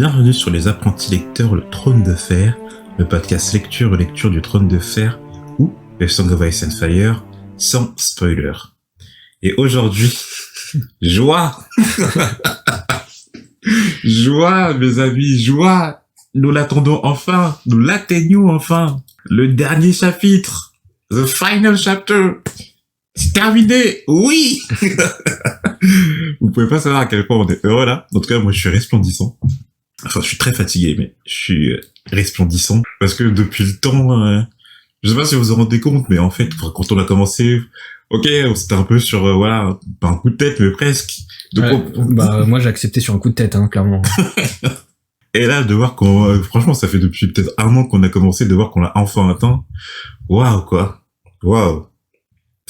Bienvenue sur Les Apprentis Lecteurs, le Trône de Fer, le podcast lecture du Trône de Fer ou The Song of Ice and Fire, sans spoiler. Et aujourd'hui, joie joie, mes amis, joie. Nous l'attendons enfin, nous l'atteignons enfin. Le dernier chapitre, the final chapter. C'est terminé, oui. Vous pouvez pas savoir à quel point on est heureux là. En tout cas, moi, je suis resplendissant. Enfin, je suis très fatigué, mais je suis resplendissant parce que depuis le temps, je sais pas si vous vous rendez compte, mais en fait, quand on a commencé, ok, c'était un peu sur, voilà, pas un coup de tête, mais presque. Donc, ouais, moi, j'ai accepté sur un coup de tête, clairement. Et là, de voir qu'on, franchement, ça fait depuis peut-être un an qu'on a commencé, de voir qu'on l'a enfin atteint. Waouh, quoi. Waouh.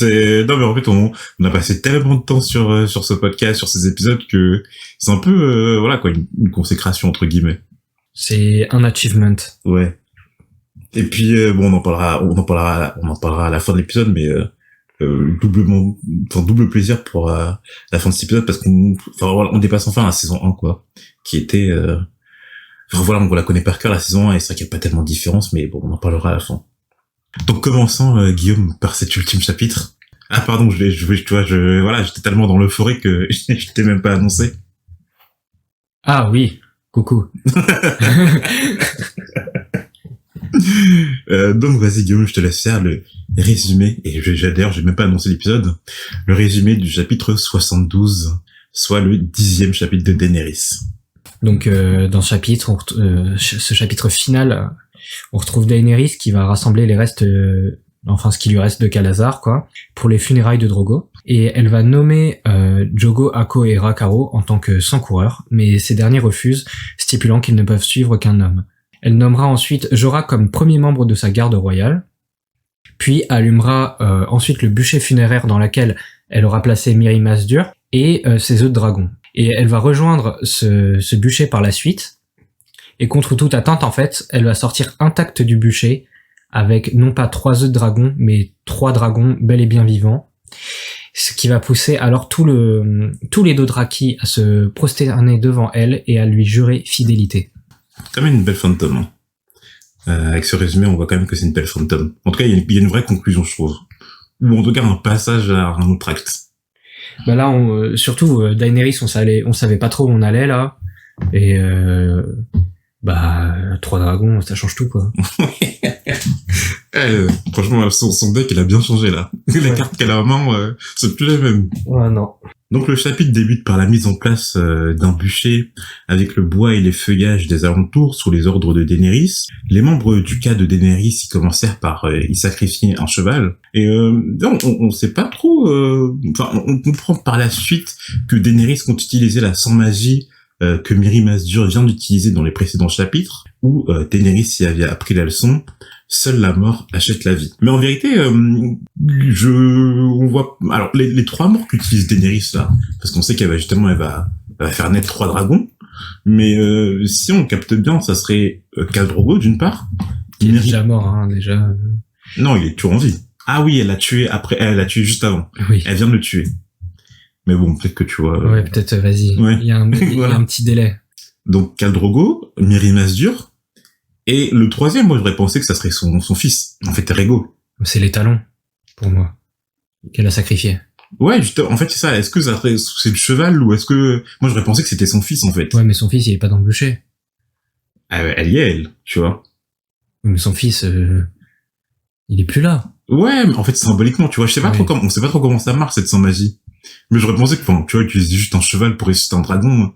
Non, mais en fait, on a passé tellement de temps sur ce podcast, sur ces épisodes que c'est un peu, voilà, quoi, une consécration, entre guillemets. C'est un achievement. Ouais. Et puis, bon, on en parlera à la fin de l'épisode, mais, double plaisir pour la fin de cet épisode parce on dépasse enfin la saison 1, quoi, qui était, voilà, on la connaît par cœur, la saison 1, et c'est vrai qu'il n'y a pas tellement de différence, mais bon, on en parlera à la fin. Donc, commençons, Guillaume, par cet ultime chapitre. Ah, pardon, voilà, j'étais tellement dans l'euphorie que je t'ai même pas annoncé. Ah oui, coucou. Donc, vas-y, Guillaume, je te laisse faire le résumé, et d'ailleurs, j'ai même pas annoncé l'épisode, le résumé du chapitre 72, soit le 10e chapitre de Daenerys. Donc, dans ce chapitre, ce chapitre final, on retrouve Daenerys qui va rassembler les restes, ce qui lui reste de Khalazar, quoi, pour les funérailles de Drogo. Et elle va nommer Jogo, Ako et Rakaro en tant que sang-coureurs, mais ces derniers refusent, stipulant qu'ils ne peuvent suivre qu'un homme. Elle nommera ensuite Jorah comme premier membre de sa garde royale, puis allumera ensuite le bûcher funéraire dans lequel elle aura placé Mirri Maz Duur et ses œufs de dragon. Et elle va rejoindre ce bûcher par la suite, et contre toute attente, en fait, elle va sortir intacte du bûcher, avec non pas 3 œufs de dragon, mais 3 dragons bel et bien vivants, ce qui va pousser alors tous les Dothraki à se prosterner devant elle et à lui jurer fidélité. Quand même une belle fin de tome. Avec ce résumé, on voit quand même que c'est une belle fin de tome. En tout cas, il y a une vraie conclusion, je trouve. Ou en tout cas, un passage à un autre acte. Bah là, surtout, Daenerys, on savait pas trop où on allait, là. Et 3 dragons, ça change tout, quoi. Franchement, son deck, il a bien changé, là. Les cartes qu'elle a en main, c'est plus les mêmes. Ouais, non. Donc le chapitre débute par la mise en place d'un bûcher avec le bois et les feuillages des alentours sous les ordres de Daenerys. Les membres du cas de Daenerys y commencèrent par y sacrifier un cheval. Et on sait pas trop... on comprend par la suite que Daenerys compte utiliser la sans-magie que Mirri Maz Duur vient d'utiliser dans les précédents chapitres, où Daenerys y avait appris la leçon. Seule la mort achète la vie. Mais en vérité, on voit, alors, les 3 morts qu'utilise Daenerys, là, parce qu'on sait qu'elle va faire naître 3 dragons, mais, si on capte bien, ça serait, Khal Drogo, d'une part. Il est déjà mort, déjà. Non, il est toujours en vie. Ah oui, elle l'a tué juste avant. Oui. Elle vient de le tuer. Mais bon, peut-être que tu vois. Ouais, peut-être, vas-y. Ouais. Il y a un petit délai. Donc, Khal Drogo, Mirri Maz Duur, et le 3e, moi, j'aurais pensé que ça serait son fils. En fait, Rhaego. C'est les talons, pour moi, qu'elle a sacrifié. Ouais, justement, en fait, c'est ça. Est-ce que c'est le cheval, ou est-ce que... Moi, j'aurais pensé que c'était son fils, en fait. Ouais, mais son fils, il est pas dans le bûcher. Elle y est, elle, tu vois. Mais son fils, il est plus là. Ouais, mais en fait, symboliquement, tu vois, on sait pas trop comment ça marche, cette sans magie. Mais j'aurais pensé que, tu vois, utiliser juste un cheval pour ressusciter un dragon,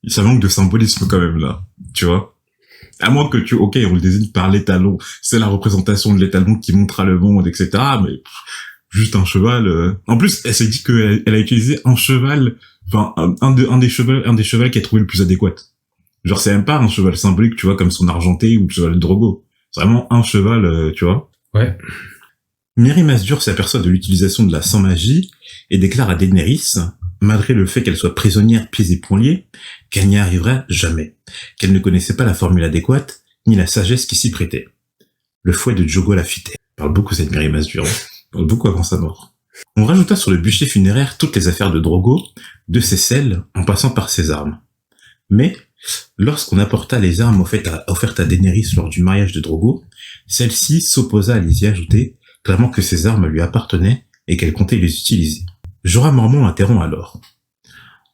ça manque de symbolisme, quand même, là. Tu vois. À moins que on le désigne par l'étalon, c'est la représentation de l'étalon qui montre le monde, etc. Mais juste un cheval. En plus, elle s'est dit qu'elle a utilisé un cheval, un des chevals qui a trouvé le plus adéquat. Genre, c'est même pas un cheval symbolique, tu vois, comme son argenté ou le cheval de Drogo. C'est vraiment un cheval, tu vois. Ouais. Mirri Maz Duur s'aperçoit de l'utilisation de la sans-magie et déclare à Daenerys, malgré le fait qu'elle soit prisonnière pieds et poings liés, qu'elle n'y arrivera jamais, qu'elle ne connaissait pas la formule adéquate, ni la sagesse qui s'y prêtait. Le fouet de Jogo la fitait. Parle beaucoup cette Mirri Maz Duur, parle beaucoup avant sa mort. On rajouta sur le bûcher funéraire toutes les affaires de Drogo, de ses selles, en passant par ses armes. Mais Lorsqu'on apporta les armes offertes à Daenerys lors du mariage de Drogo, celle-ci s'opposa à les y ajouter, clairant que ces armes lui appartenaient et qu'elle comptait les utiliser. Jorah Mormont interrompt alors.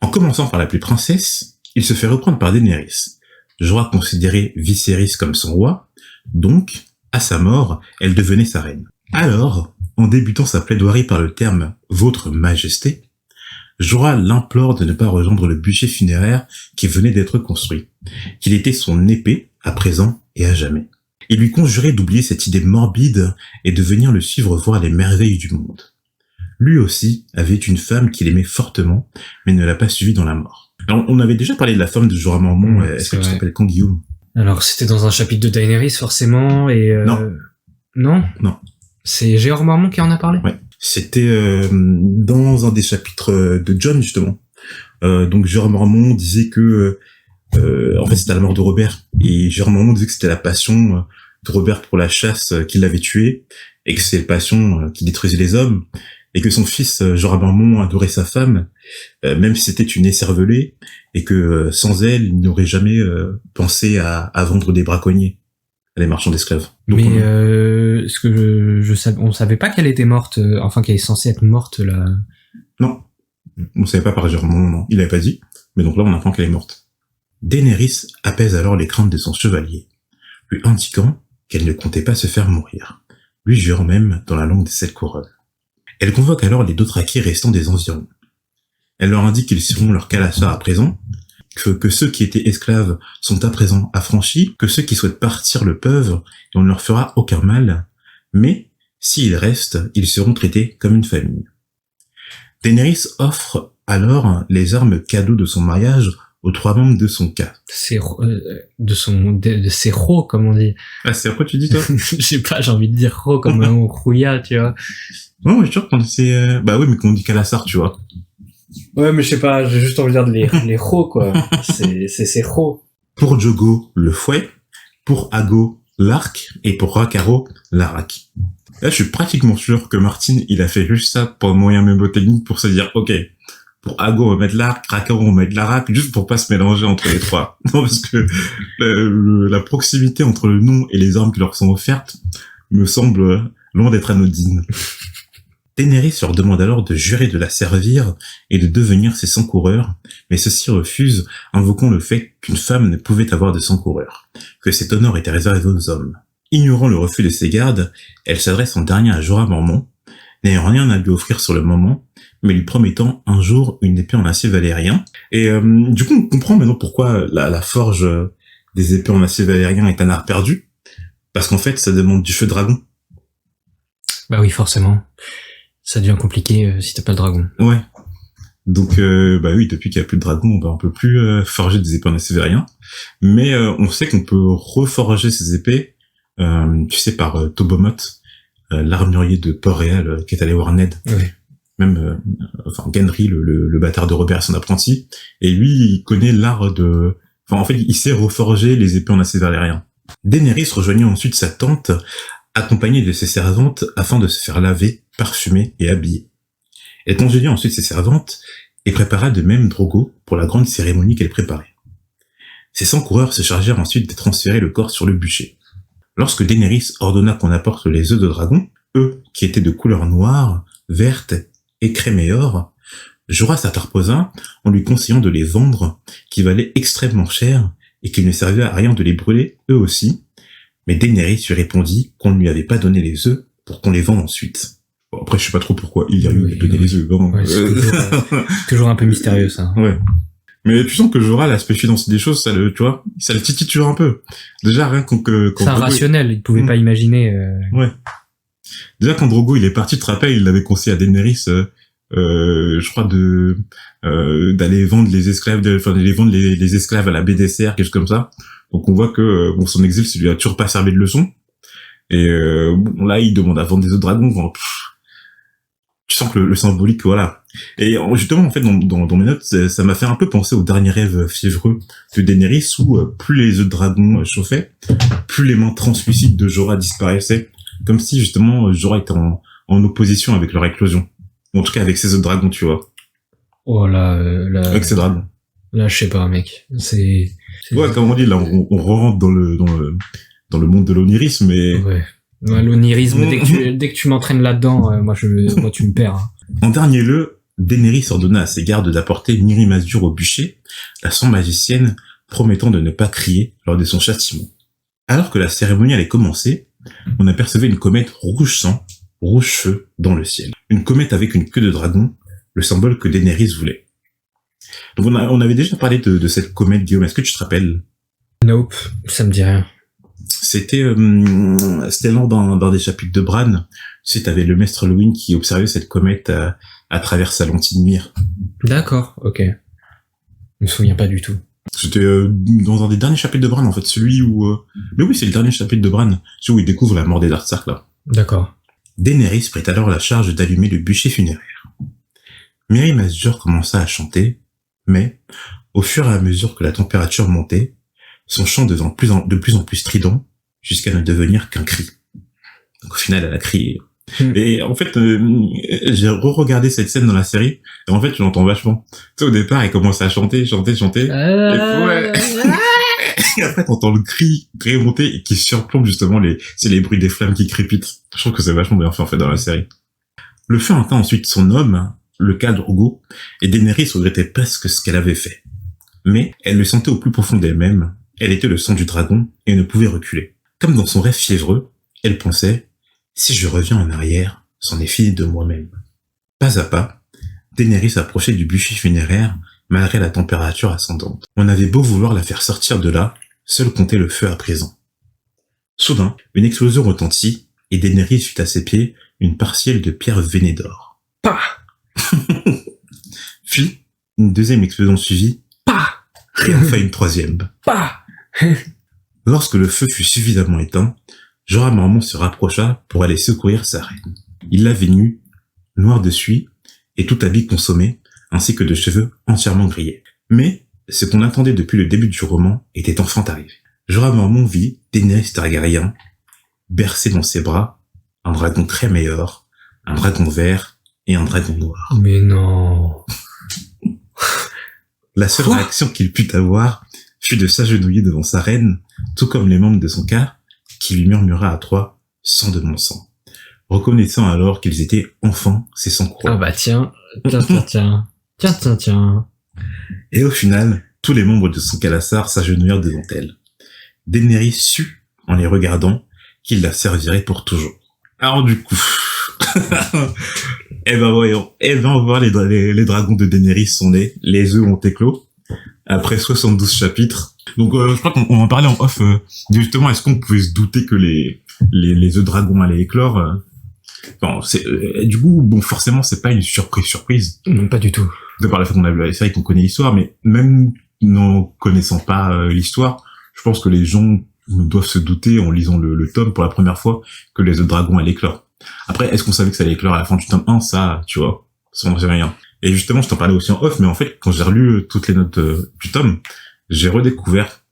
En commençant par l'appeler princesse, il se fait reprendre par Daenerys. Jorah considérait Viserys comme son roi, donc, à sa mort, elle devenait sa reine. Alors, en débutant sa plaidoirie par le terme « Votre Majesté », Jorah l'implore de ne pas rejoindre le bûcher funéraire qui venait d'être construit, qu'il était son épée, à présent et à jamais. Il lui conjurait d'oublier cette idée morbide et de venir le suivre voir les merveilles du monde. Lui aussi avait une femme qu'il aimait fortement, mais ne l'a pas suivi dans la mort. Alors, on avait déjà parlé de la femme de Jorah Mormont, est-ce que tu t'appelles quand, Guillaume? Alors, c'était dans un chapitre de Daenerys, forcément, et Non. Non? Non. C'est Jorah Mormont qui en a parlé? Ouais. C'était dans un des chapitres de Jon, justement. Donc, Jorah Mormont disait que en fait, c'était à la mort de Robert. Et Jorah Mormont disait que c'était la passion de Robert pour la chasse qui l'avait tué, et que c'est la passion qui détruisait les hommes, et que son fils, Jorah Mormont, adorait sa femme, même si c'était une écervelée, et que sans elle, il n'aurait jamais pensé à vendre des braconniers à des marchands d'esclaves. Donc, mais ce que on savait pas qu'elle était morte, enfin qu'elle est censée être morte là. Non, on savait pas par Jorah Mormont, non. Il avait pas dit, mais donc là on apprend qu'elle est morte. Daenerys apaise alors les craintes de son chevalier, lui indiquant qu'elle ne comptait pas se faire mourir, lui jurant même dans la langue des 7 couronnes. Elle convoque alors les Dothraki restants des environs. Elle leur indique qu'ils seront leurs calassars à présent, que ceux qui étaient esclaves sont à présent affranchis, que ceux qui souhaitent partir le peuvent et on ne leur fera aucun mal, mais s'ils restent, ils seront traités comme une famille. Daenerys offre alors les armes cadeaux de son mariage aux 3 membres de son cas. De ses ro, comme on dit. Ah, c'est après tu dis, toi? Je sais pas, j'ai envie de dire ro comme un rouilla, tu vois. Non, je suis sûr qu'on c'est, bah oui, mais qu'on dit calassar, tu vois. Ouais, mais je sais pas, j'ai juste envie de dire les ro, quoi. C'est ro. Pour Jogo, le fouet. Pour Ago, l'arc. Et pour Rakaro, l'arac. Là, je suis pratiquement sûr que Martin, il a fait juste ça pour moyen mémotechnique pour se dire, ok, pour Ago, on va mettre l'arc, Rakaro, on va mettre l'arac, juste pour pas se mélanger entre les trois. Non, parce que la proximité entre le nom et les armes qui leur sont offertes me semble loin d'être anodine. Daenerys leur demande alors de jurer de la servir et de devenir ses sang-coureurs, mais ceux-ci refusent, invoquant le fait qu'une femme ne pouvait avoir de sang-coureur, que cet honneur était réservé aux hommes. Ignorant le refus de ses gardes, elle s'adresse en dernier à Jorah Mormont, n'ayant rien à lui offrir sur le moment, mais lui promettant un jour une épée en acier valérien. Et du coup, on comprend maintenant pourquoi la forge des épées en acier valérien est un art perdu, parce qu'en fait, ça demande du feu dragon. Bah oui, forcément. Ça devient compliqué si t'as pas le dragon. Ouais. Donc, bah oui, depuis qu'il y a plus de dragon, on peut plus forger des épées en acier valérien. Mais on sait qu'on peut reforger ces épées, tu sais, par Tobomot, l'armurier de Port-Réal, qui est allé voir Ned. Ouais. Même, enfin, Gendry, le bâtard de Robert, son apprenti. Et lui, il connaît l'art de... Enfin, en fait, il sait reforger les épées en acier valérien. Daenerys rejoignit ensuite sa tante, accompagnée de ses servantes, afin de se faire laver, parfumer et habiller. Elle congédia ensuite ses servantes et prépara de même Drogo pour la grande cérémonie qu'elle préparait. Ses 100 coureurs se chargèrent ensuite de transférer le corps sur le bûcher. Lorsque Daenerys ordonna qu'on apporte les œufs de dragon, eux qui étaient de couleur noire, verte et crème et or, Jorah s'interposa en lui conseillant de les vendre, qui valaient extrêmement cher et qu'il ne servait à rien de les brûler eux aussi, mais Daenerys lui répondit qu'on ne lui avait pas donné les œufs pour qu'on les vende ensuite. Bon, après, je sais pas trop pourquoi il lui a donné les œufs, vraiment. Ouais, c'est toujours un peu mystérieux, ça. Ouais. Mais tu sens que Jorah, l'aspect financier des choses, ça le, tu vois, ça le titille toujours un peu. Déjà, rien quand c'est irrationnel, il pouvait pas imaginer, Ouais. Déjà, quand Drogo, il est parti, tu te rappelles, il avait conseillé à Daenerys, je crois d'aller vendre les esclaves, d'aller vendre les esclaves à la BDCR, quelque chose comme ça. Donc on voit que bon, son exil, ça lui a toujours pas servi de leçon. Et bon, là, il demande à vendre des œufs de dragon. Bon, tu sens que le symbolique, voilà. Et justement, en fait, dans mes notes, ça m'a fait un peu penser au dernier rêve fiévreux de Daenerys, où plus les œufs de dragon chauffaient, plus les mains translucides de Jorah disparaissaient, comme si justement Jorah était en opposition avec leur éclosion. Ou en tout cas avec ses œufs de dragon, tu vois. Oh là, Avec ses dragons. là, je sais pas, mec. Ouais, comme on dit, là, on rentre dans le monde de l'onirisme, mais Ouais. Ouais, l'onirisme, dès que tu m'entraînes là-dedans, moi tu me perds. Hein. en dernier lieu, Daenerys ordonna à ses gardes d'apporter Mirri Mazur au bûcher, la son magicienne promettant de ne pas crier lors de son châtiment. Alors que la cérémonie allait commencer, on apercevait une comète rouge sang, rouge feu dans le ciel. Une comète avec une queue de dragon, le symbole que Daenerys voulait. Donc on avait déjà parlé de cette comète, Guillaume, est-ce que tu te rappelles? Nope, ça me dit rien. C'était lors d'un des chapitres de Bran. Tu sais, t'avais le maître Luwin qui observait cette comète à travers sa lentille de mire. D'accord, ok. Je me souviens pas du tout. C'était dans un des derniers chapitres de Bran, en fait, celui où... Mais oui, c'est le dernier chapitre de Bran, celui où il découvre la mort des Darksark, là. D'accord. Daenerys prit alors la charge d'allumer le bûcher funéraire. Mirri Mazur commença à chanter, mais, au fur et à mesure que la température montait, son chant devint de plus en plus strident, jusqu'à ne devenir qu'un cri. Donc au final, elle a crié. Et en fait, j'ai re-regardé cette scène dans la série, et en fait, je l'entends vachement. Tu sais, au départ, elle commence à chanter, et ouais. Et après, t'entends le cri remonter et qui surplombe justement c'est les bruits des flammes qui crépitent. Je trouve que c'est vachement bien fait, en fait, dans la série. Le feu entend ensuite son homme, le cas Drogo, et Daenerys regrettait presque ce qu'elle avait fait. Mais elle le sentait au plus profond d'elle-même, elle était le sang du dragon et ne pouvait reculer. Comme dans son rêve fiévreux, elle pensait « Si je reviens en arrière, c'en est fini de moi-même ». Pas à pas, Daenerys approchait du bûcher funéraire malgré la température ascendante. On avait beau vouloir la faire sortir de là, seul comptait le feu à présent. Soudain, une explosion retentit et Daenerys fut à ses pieds une parcelle de pierre veinée d'or. Pah. Puis, une deuxième explosion suivit. Pah. Et enfin une troisième. Pah. Lorsque le feu fut suffisamment éteint, Jorah Mormont se rapprocha pour aller secourir sa reine. Il l'avait nue, noire de suie, et tout habit consommé, ainsi que de cheveux entièrement grillés. Mais, ce qu'on attendait depuis le début du roman était enfin arrivé. Jorah Mormont vit Daenerys Targaryen, bercé dans ses bras, un dragon très meilleur, un dragon vert et un dragon noir. Mais non. La seule Quoi réaction qu'il put avoir fut de s'agenouiller devant sa reine, tout comme les membres de son quart, qui lui murmura à trois « sang de mon sang », reconnaissant alors qu'ils étaient enfants, ses sans-croix. Ah bah tiens. Et au final, tous les membres de son calassar s'agenouillèrent devant elle. Daenerys sut, en les regardant, qu'il la servirait pour toujours. Alors du coup... Eh ben voyons, on va voir les dragons de Daenerys sont nés, les œufs ont éclos, après 72 chapitres. Donc je crois qu'on en parlait en off, justement, est-ce qu'on pouvait se douter que les œufs dragons allaient éclore Enfin, du coup, bon, forcément, c'est pas une surprise. Non, pas du tout. De par la fait qu'on a vu la série, qu'on connaît l'histoire, mais même n'en connaissant pas l'histoire, je pense que les gens doivent se douter, en lisant le tome pour la première fois, que les œufs dragons allaient éclore. Après, est-ce qu'on savait que ça allait éclore à la fin du tome 1? Ça, tu vois, ça n'en sait rien. Et justement, je t'en parlais aussi en off, mais en fait, quand j'ai relu toutes les notes du tome, j'ai redécouvert,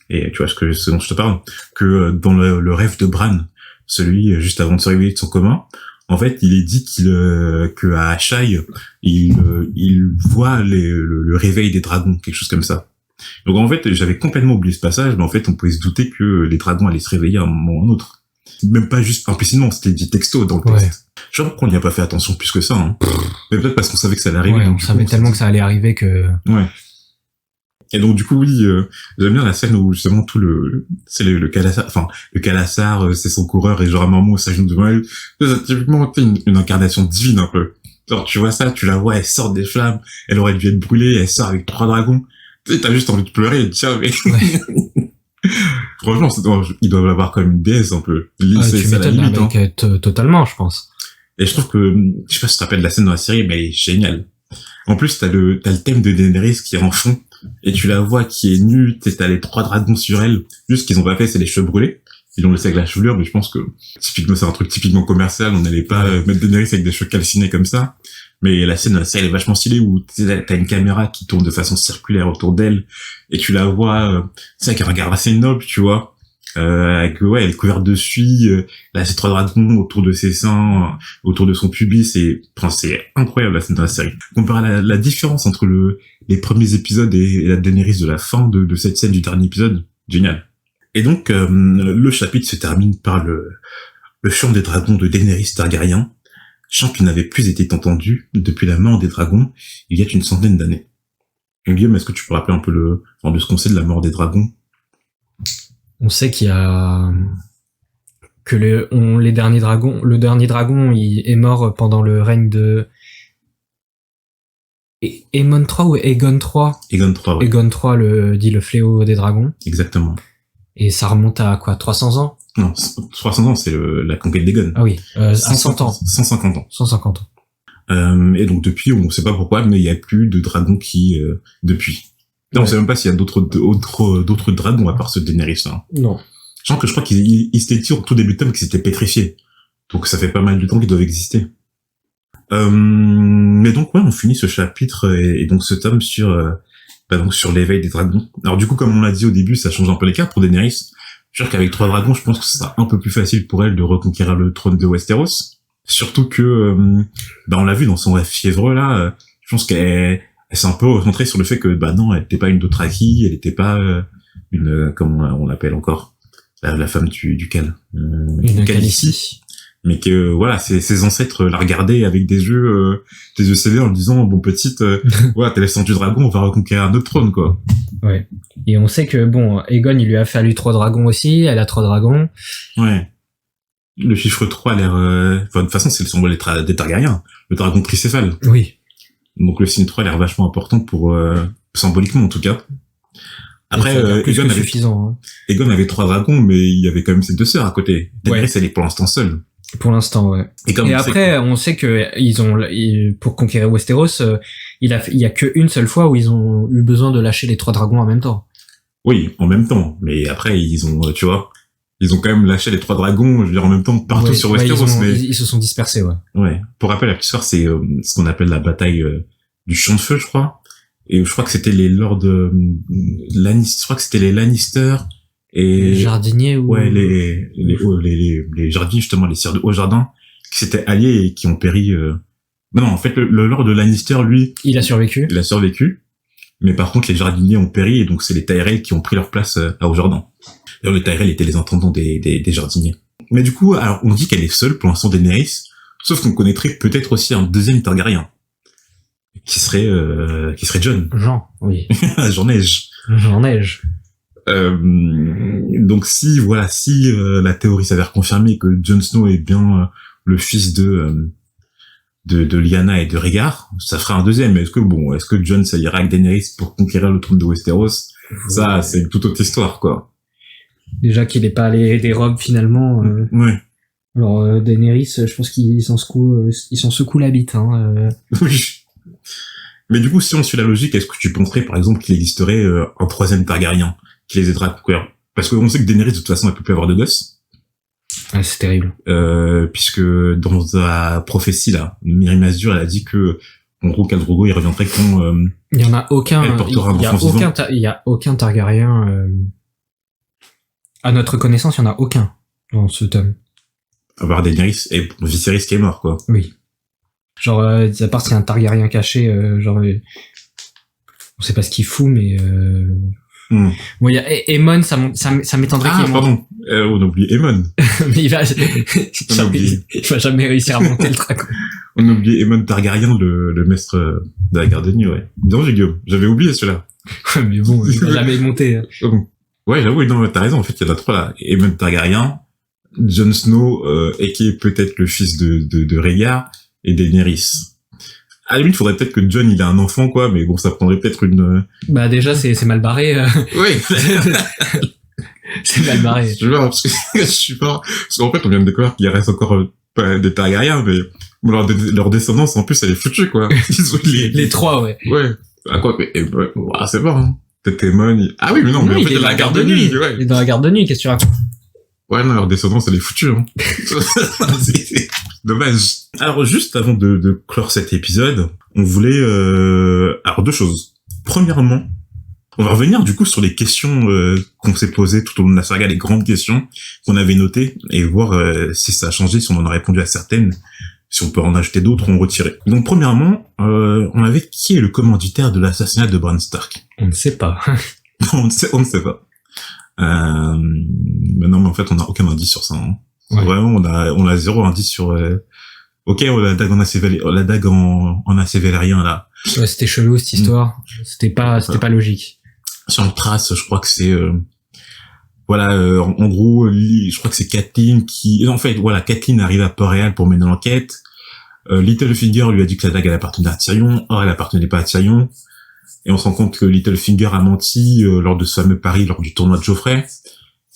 et tu vois ce dont je te parle, que dans le rêve de Bran, celui juste avant de se réveiller de son coma, en fait, il est dit que à Asshai, il voit le réveil des dragons, quelque chose comme ça. Donc en fait, j'avais complètement oublié ce passage, mais en fait, on pouvait se douter que les dragons allaient se réveiller à un moment ou à un autre. Même pas juste implicitement, c'était dit texto dans le texte. Ouais. Je crois qu'on n'y a pas fait attention plus que ça, hein. Mais peut-être parce qu'on savait que ça allait arriver. Ouais, on savait tellement que ça allait arriver que... Ouais. Et donc du coup, oui, j'aime bien la scène où justement c'est le calassar, enfin, le calassar, c'est son coureur et Jorah Mormont s'agenouille devant elle. C'est typiquement une incarnation divine un peu. Genre, tu vois ça, tu la vois, elle sort des flammes, elle aurait dû être brûlée, elle sort avec 3 dragons. Tu sais, t'as juste envie de pleurer et de dire, mais... Ouais. Franchement, ils doivent l'avoir comme une déesse un peu. C'est la limite, hein. Totalement, je pense. Et je trouve que, je sais pas si tu te rappelles la scène dans la série, mais elle est géniale. En plus, t'as le thème de Daenerys qui est en fond, et tu la vois qui est nue, t'as les 3 dragons sur elle. Juste ce qu'ils ont pas fait, c'est les cheveux brûlés. Ils l'ont laissé avec la chevelure, mais je pense que, typiquement, c'est un truc typiquement commercial, on n'allait pas mettre Daenerys avec des cheveux calcinés comme ça. Mais la scène, elle est vachement stylée où t'as une caméra qui tourne de façon circulaire autour d'elle, et tu la vois, c'est avec un regard assez noble, tu vois, avec, ouais, elle est couverte de suie, là, ces 3 dragons autour de ses seins, autour de son pubis, c'est incroyable, la scène de la série. Comparé à la différence entre les premiers épisodes et la Daenerys de la fin de cette scène du dernier épisode. Génial. Et donc, le chapitre se termine par le chant des dragons de Daenerys Targaryen, chant qui n'avait plus été entendu depuis la mort des dragons il y a une centaine d'années. Guillaume, est-ce que tu peux rappeler un peu de ce qu'on sait de la mort des dragons? On sait qu'il y a que le dernier dragon, il est mort pendant le règne de Aemon III ou Aegon III. Aegon III, ouais. Aegon III, dit le fléau des dragons. Exactement. Et ça remonte à quoi, 300 ans? Non, 300 ans, c'est la conquête d'Aegon. Ah oui, à 100 ans. 150 ans. 150 ans. Et donc depuis, on sait pas pourquoi, mais il y a plus de dragons depuis. Là, on sait même pas s'il y a d'autres dragons à part ceux de Daenerys, hein. Non. Je crois qu'ils s'étaient dit au tout début de tome qu'ils s'étaient pétrifiés. Donc ça fait pas mal de temps qu'ils doivent exister. Mais donc, ouais, on finit ce chapitre et donc ce tome sur l'éveil des dragons. Alors du coup, comme on l'a dit au début, ça change un peu les cartes pour Daenerys. Je veux dire qu'avec 3 dragons, je pense que ce sera un peu plus facile pour elle de reconquérir le trône de Westeros. Surtout que, on l'a vu dans son rêve fiévreux, là, je pense qu'elle s'est un peu recentrée sur le fait que, non, elle était pas une Dothraki, elle était pas comment on l'appelle encore, la femme du Cal. Une Khaleesi. Mais que, voilà, ses ancêtres la regardaient avec des yeux sévères en disant, bon, petite, voilà, t'es la du dragon, on va reconquérir un autre trône, quoi. Ouais. Et on sait que, Aegon, il lui a fallu 3 dragons aussi, elle a 3 dragons. Ouais. Le chiffre 3 a l'air... de toute façon, c'est le symbole des Targaryens. Le dragon tricéphale. Oui. Donc le signe 3 a l'air vachement important pour... symboliquement, en tout cas. Après, Aegon avait 3 dragons, mais il y avait quand même ses 2 sœurs à côté. Daenerys, elle est pour l'instant seule. Pour l'instant, ouais. Et après, on sait que pour conquérir Westeros, il y a qu'une seule fois où ils ont eu besoin de lâcher les 3 dragons en même temps. Oui, en même temps. Mais après, ils ont quand même lâché les 3 dragons, je veux dire, en même temps, partout sur Westeros, ils se sont dispersés, ouais. Ouais. Pour rappel, la petite histoire, c'est ce qu'on appelle la bataille du Champ de Feu, je crois. Et je crois que c'était les lords Lannister, je crois que c'était les Lannister et les jardiniers ou les jardiniers, justement, les sires de Haut-Jardin, qui s'étaient alliés et qui ont péri. Non, en fait, le lord de Lannister, lui, il a survécu. Mais par contre, les jardiniers ont péri et donc c'est les Tyrell qui ont pris leur place à Haut-Jardin. D'ailleurs, les Tyrell étaient les intendants des jardiniers. Mais du coup, alors, on dit qu'elle est seule pour l'instant, Daenerys, sauf qu'on connaîtrait peut-être aussi un deuxième Targaryen, qui serait Jon. Jean, oui. Jean Neige. Donc si la théorie s'avère confirmée que Jon Snow est bien le fils de Lyanna et de Rhaegar, ça ferait un deuxième. Mais est-ce que Jon ça ira avec Daenerys pour conquérir le trône de Westeros? Ça, c'est une toute autre histoire, quoi. Déjà qu'il est pas allé des robes finalement. Ouais. Alors Daenerys, je pense qu'ils s'en secouent la bite, hein. Oui. Mais du coup, si on suit la logique, est-ce que tu penserais, par exemple, qu'il existerait un 3e Targaryen qui les aidera à conquérir? Parce qu'on sait que Daenerys, de toute façon, elle peut plus avoir de gosses. Ah, c'est terrible. Puisque dans la prophétie, là, Mirri Maz Duur, elle a dit que, en gros, Khal Drogo, il reviendrait quand... il y en a aucun, il y a aucun Targaryen, à notre connaissance, il y en a aucun dans ce tome. À part Daenerys et Viserys qui est mort, quoi. Oui. Genre, à part s'il y a un Targaryen caché, on sait pas ce qu'il fout, mais bon, il y a Aemon, ça m'étonnerait qu'il monte. Pardon, on a oublié Aemon. Mais il va jamais réussir à monter le dragon. On a oublié Aemon Targaryen, le maître de la garde de nuit, ouais. Non, Guillaume, j'avais oublié celui-là. Ouais, mais bon, il va jamais monter. Hein. Ouais, j'avoue, non, t'as raison, en fait, il y en a 3 là. Aemon Targaryen, Jon Snow, et qui est peut-être le fils de Rhaegar, et Daenerys. À la limite, faudrait peut-être que Jon, il a un enfant, quoi, mais bon, ça prendrait peut-être une... Bah, déjà, c'est mal barré. Oui. C'est mal barré. Je vois, parce qu'en fait, on vient de découvrir qu'il reste encore pas des Targaryens, mais leur descendance, en plus, elle est foutue, quoi. Ils ont les 3, ouais. Ouais. À quoi, c'est bon, hein. Peut-être Aemon, Ah oui, mais non, mais en fait, il est dans la garde de nuit. Ouais. Il est dans la garde de nuit, qu'est-ce que tu racontes? Ouais, non, leur descendance, elle est foutue, hein. C'est dommage. Alors, juste avant de clore cet épisode, on voulait, alors 2 choses. Premièrement, on va revenir, du coup, sur les questions, qu'on s'est posées tout au long de la saga, les grandes questions qu'on avait notées, et voir, si ça a changé, si on en a répondu à certaines, Si on peut en ajouter d'autres, on retirait. Donc premièrement, on avait qui est le commanditaire de l'assassinat de Bran Stark. On ne sait pas. On ne sait pas. Mais non, mais en fait, on n'a aucun indice sur ça. Hein. Ouais. Vraiment, on a 0 indice sur. Ok, la dague en acier valérien là. Ouais, c'était chelou cette histoire. C'était pas logique. Sur une trace, je crois que c'est. Voilà, en gros, je crois que c'est Catelyn qui. En fait, voilà, Catelyn arrive à Port-Réal pour mener l'enquête. Littlefinger lui a dit que la dague elle appartenait à Tyrion. Or, elle appartenait pas à Tyrion. Et on se rend compte que Littlefinger a menti lors de ce fameux pari lors du tournoi de Joffrey.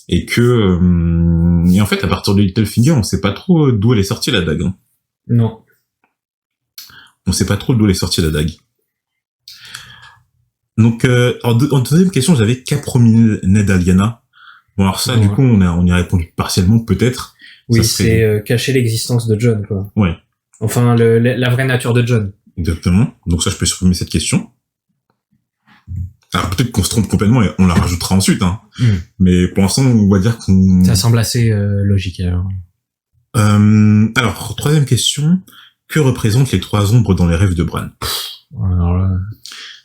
Et que et en fait, à partir de Littlefinger, on sait pas trop d'où elle est sortie la dague. Hein. Non. On sait pas trop d'où elle est sortie la dague. Donc, en deuxième question, j'avais qu'a promis Ned à Lyanna. Bon, alors ça, du coup, on y a répondu partiellement, peut-être. Oui, c'est cacher l'existence de Jon, quoi. Ouais. Enfin, la vraie nature de Jon. Exactement. Donc ça, je peux supprimer cette question. Alors peut-être qu'on se trompe complètement et on la rajoutera ensuite, hein. Mais pour l'instant, on va dire qu'on... Ça semble assez logique, alors. Alors, troisième question. Que représentent les 3 ombres dans les rêves de Bran? Alors là...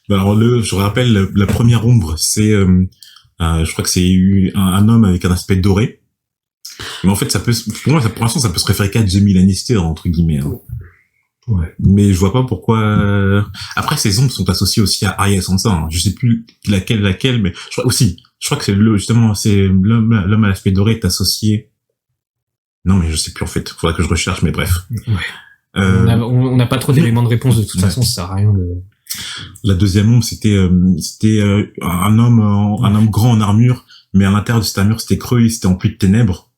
Alors je rappelle, la première ombre, c'est... je crois que c'est un homme avec un aspect doré. Mais en fait, ça peut... Pour moi, pour l'instant, ça peut se référer qu'à Jaime Lannister, entre guillemets. Hein. Ouais. Mais je vois pas pourquoi... Après, ces ombres sont associées aussi à Arya Sansa. Hein. Je sais plus laquelle, mais je crois aussi. Je crois que c'est justement, c'est l'homme à l'aspect doré est associé. Non, mais je sais plus en fait. Faudrait que je recherche, mais bref. Ouais. On n'a pas trop d'éléments de réponse de toute façon, ça sert à rien de... La deuxième ombre, c'était un homme grand en armure, mais à l'intérieur de cette armure, c'était creux, c'était empli de ténèbres.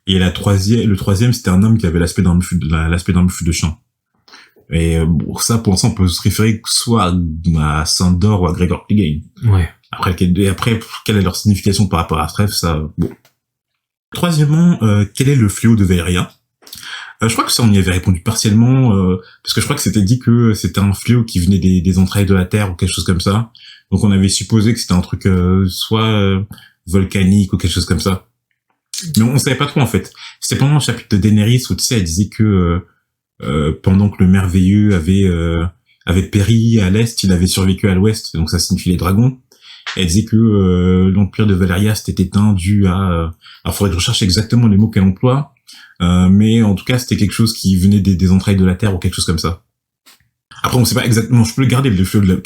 Et le troisième, c'était un homme qui avait l'aspect d'un buffle de chien. Et ça, pour l'instant, on peut se référer soit à Sandor ou à Gregor Clegane. Ouais. Après, quelle est leur signification par rapport à Stref, ça, bon. Troisièmement, quel est le fléau de Valyria? Je crois que ça, on y avait répondu partiellement, parce que je crois que c'était dit que c'était un fléau qui venait des entrailles de la Terre ou quelque chose comme ça. Donc on avait supposé que c'était un truc soit volcanique ou quelque chose comme ça. Mais on savait pas trop en fait. C'était pendant le chapitre de Daenerys où tu sais, elle disait que pendant que le merveilleux avait péri à l'est, il avait survécu à l'ouest, donc ça signifie les dragons. Elle disait que l'empire de Valyria s'était éteint dû à... alors faudrait que je recherche exactement les mots qu'elle emploie. Mais en tout cas, c'était quelque chose qui venait des entrailles de la Terre ou quelque chose comme ça. Après, on sait pas exactement. Je peux le garder, quel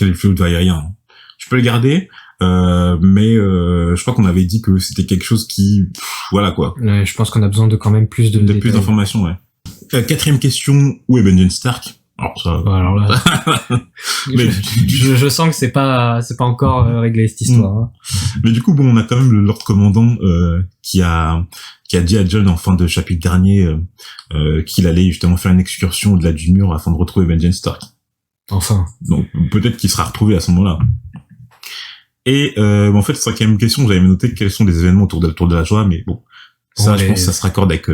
est le fléau de Valyria. Hein. Je peux le garder, mais je crois qu'on avait dit que c'était quelque chose qui, voilà quoi. Ouais, je pense qu'on a besoin de quand même plus de détails. Plus d'informations, ouais. Quatrième question, où est Benjen Stark? Alors ça. Alors là, mais je sens que c'est pas encore réglé cette histoire. Hein. Mais du coup, bon, on a quand même le Lord Commandant qui a dit à Jon en fin de chapitre dernier qu'il allait justement faire une excursion au-delà du mur afin de retrouver Benjen Stark. Enfin. Donc peut-être qu'il sera retrouvé à ce moment-là. Et en fait, cinquième question, j'avais noté quels sont les événements autour de la joie, mais bon, ça, je pense que ça se raccorde avec...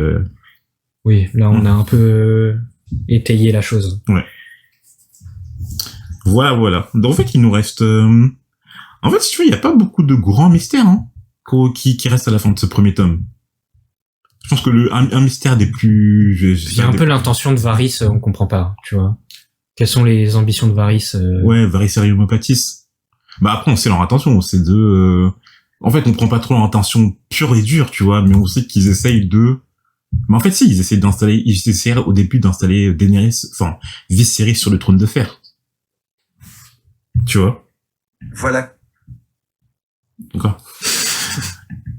Oui, là, on a un peu étayer la chose. Ouais. Voilà. Donc, en fait, il nous reste... En fait, si tu veux, il n'y a pas beaucoup de grands mystères hein, qui restent à la fin de ce premier tome. Je pense que un mystère des plus... Il y a un peu l'intention de Varys, on comprend pas, tu vois. Quelles sont les ambitions de Varys Ouais, Varys et Homopatis. Bah après, on sait leur intention, c'est de... En fait, on prend pas trop leur intention pure et dure, tu vois, mais on sait qu'ils essayent de... Mais en fait, si, ils essaient au début d'installer Daenerys, enfin, Viserys sur le trône de fer. Tu vois? Voilà. D'accord.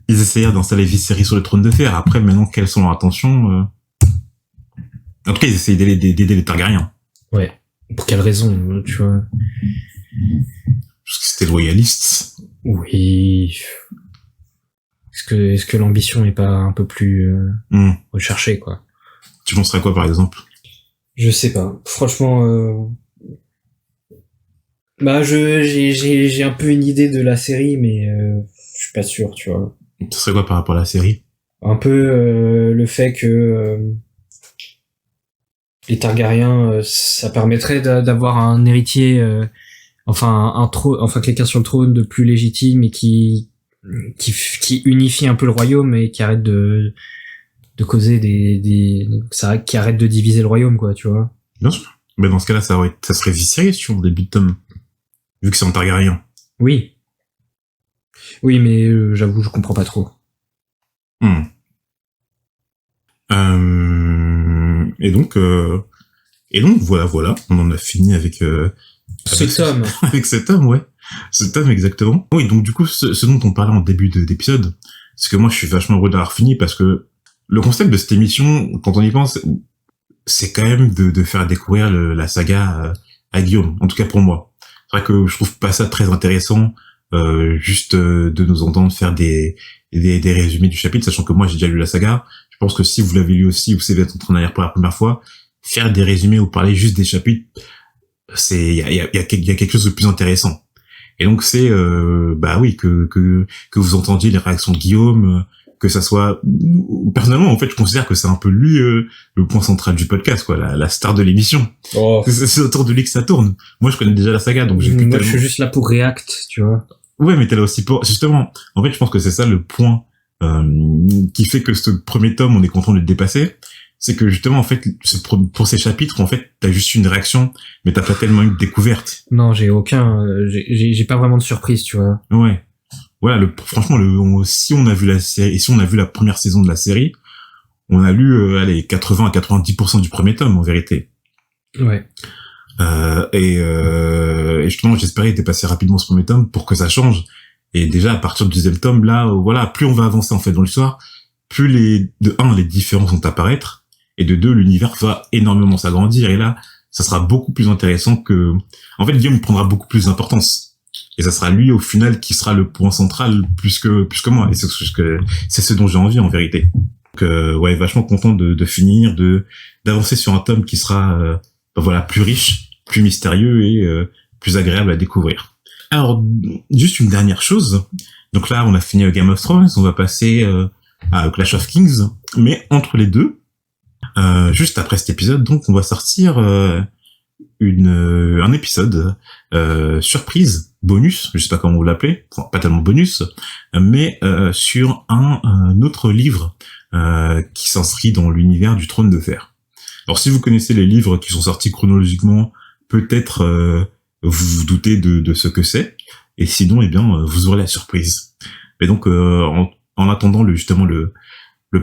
Ils essayèrent d'installer Viserys sur le trône de fer. Après, maintenant, quelles sont leurs intentions En tout cas, ils essayent d'aider les Targaryens. Ouais. Pour quelle raison, tu vois? Parce que c'était loyaliste. Oui. Est-ce que l'ambition n'est pas un peu plus recherchée, quoi? Tu penserais à quoi, par exemple? Je sais pas. Franchement, bah j'ai un peu une idée de la série, mais je suis pas sûr, tu vois. Ce serait quoi par rapport à la série? Un peu le fait que les Targaryens, ça permettrait d'avoir un héritier, enfin quelqu'un sur le trône de plus légitime et qui unifie un peu le royaume et qui arrête de causer ça qui arrête de diviser le royaume, quoi, tu vois. Bien sûr. Mais dans ce cas-là, ça serait Viserys, tu vois, en début de tome. Vu que c'est en Targaryen. Oui. Oui, mais j'avoue, je comprends pas trop. Et donc voilà, on en a fini avec ce tome. Avec cet homme, ouais. Ce tome, exactement. Oui, donc du coup, ce dont on parlait en début d'épisode, c'est que moi, je suis vachement heureux d'avoir fini parce que le concept de cette émission, quand on y pense, c'est quand même de faire découvrir la saga à Guillaume, en tout cas pour moi. C'est vrai que je trouve pas ça très intéressant, juste de nous entendre faire des résumés du chapitre, sachant que moi, j'ai déjà lu la saga. Je pense que si vous l'avez lu aussi, ou si vous êtes en train d'aller pour la première fois, faire des résumés ou parler juste des chapitres, il y a quelque chose de plus intéressant. Et donc c'est bah oui que vous entendiez les réactions de Guillaume, que ça soit, personnellement en fait je considère que c'est un peu lui le point central du podcast, quoi, la star de l'émission. Oh. C'est autour de lui que ça tourne. Moi je connais déjà la saga, donc moi je suis juste là pour react, tu vois. Ouais, mais t'es là aussi pour, justement, en fait je pense que c'est ça le point qui fait que ce premier tome on est content de le dépasser. C'est que justement en fait pour ces chapitres en fait t'as juste une réaction mais t'as pas tellement une découverte. Non, j'ai pas vraiment de surprise, tu vois. Ouais, voilà, franchement si on a vu la série, et si on a vu la première saison de la série, on a lu 80 à 90% du premier tome en vérité. Ouais. Et justement j'espérais dépasser rapidement ce premier tome pour que ça change. Et déjà à partir du deuxième tome là, voilà, plus on va avancer en fait dans l'histoire, plus les différences vont apparaître. Et de deux, l'univers va énormément s'agrandir. Et là, ça sera beaucoup plus intéressant que... En fait, Guillaume prendra beaucoup plus d'importance. Et ça sera lui, au final, qui sera le point central plus que moi. Et c'est ce dont j'ai envie, en vérité. Donc, ouais, vachement content de finir, d'avancer sur un tome qui sera, voilà, plus riche, plus mystérieux et plus agréable à découvrir. Alors, juste une dernière chose. Donc là, on a fini Game of Thrones. On va passer à Clash of Kings. Mais entre les deux, juste après cet épisode, donc on va sortir un épisode surprise, bonus, je sais pas comment vous l'appelez, enfin, pas tellement bonus, mais sur un autre livre qui s'inscrit dans l'univers du Trône de Fer. Alors si vous connaissez les livres qui sont sortis chronologiquement, peut-être vous vous doutez de ce que c'est, et sinon eh bien vous aurez la surprise. Et donc en attendant justement le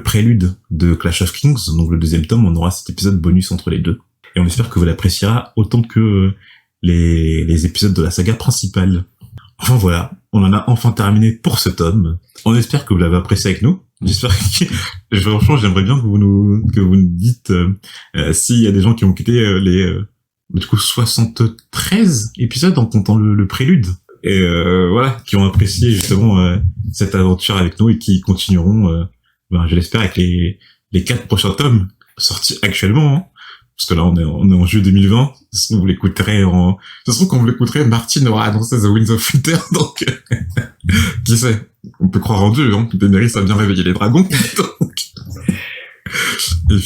prélude de Clash of Kings, donc le deuxième tome, on aura cet épisode bonus entre les deux. Et on espère que vous l'apprécierez autant que les épisodes de la saga principale. Enfin voilà, on en a enfin terminé pour ce tome. On espère que vous l'avez apprécié avec nous. J'espère que, franchement, j'aimerais bien que vous nous dites s'il y a des gens qui ont quitté du coup 73 épisodes en comptant le prélude. Et voilà, qui ont apprécié justement cette aventure avec nous et qui continueront je l'espère avec les 4 prochains tomes sortis actuellement, hein. Parce que là on est en juillet 2020. Si vous l'écouterez ça se trouve quand vous l'écouterez, Martin aura annoncé The Winds of Winter, donc qui sait, on peut croire en Dieu, hein. Daenerys a bien réveillé les dragons. Donc... et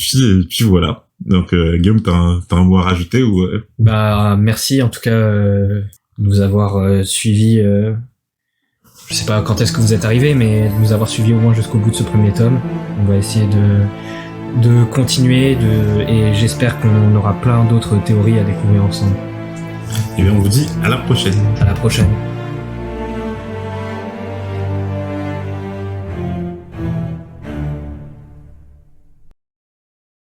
puis voilà. Donc Guillaume, t'as un mot à rajouter ou Bah merci en tout cas de nous avoir suivis. Je sais pas quand est-ce que vous êtes arrivés, mais de nous avoir suivis au moins jusqu'au bout de ce premier tome. On va essayer de continuer, et j'espère qu'on aura plein d'autres théories à découvrir ensemble. Et bien on vous dit à la prochaine. À la prochaine.